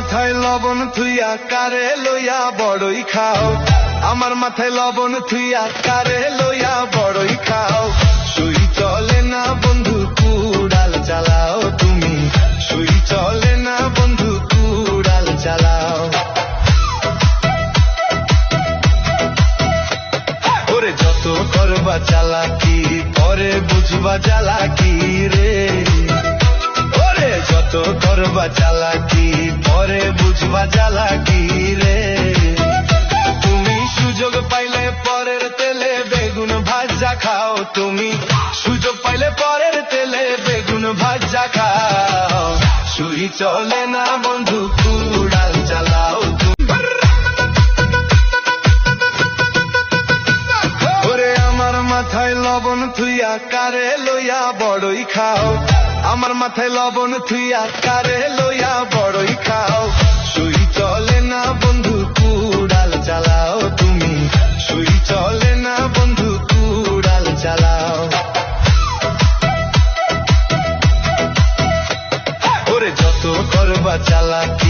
মাথায় লবণ থুইয়া কারে লইয়া বড়ই খাও, আমার মাথায় লবণ থুইয়া কারে লইয়া বড়ই খাও। সুই চলে না বন্ধু কুড়াল চালাও তুমি, সুই চলে না বন্ধু কুড়াল চালাও। ওরে যত করবা চালাকি পরে বুঝবা জ্বালাকি রে, ওরে যত করবা চালাকি পরে বুঝবা জ্বালাকি রে। তুমি সুযোগ পাইলে পরের তেলে বেগুন ভাজা খাও, তুমি সুযোগ পাইলে পরের তেলে বেগুন ভাজা খাও। সুই চলে না বন্ধু কুড়াল চালাও তুমি। ওরে আমার মাথায় লবণ থুইয়া কারে লইয়া বড়ই খাও, আমার মাথায় লবণ থুইয়া কারে লইয়া বড়ই খাও। সুই চলে না বন্ধু কুড়াল চালাও তুমি, সুই চলে না বন্ধু কুড়াল চালাও। ওরে যত করবা চালাকি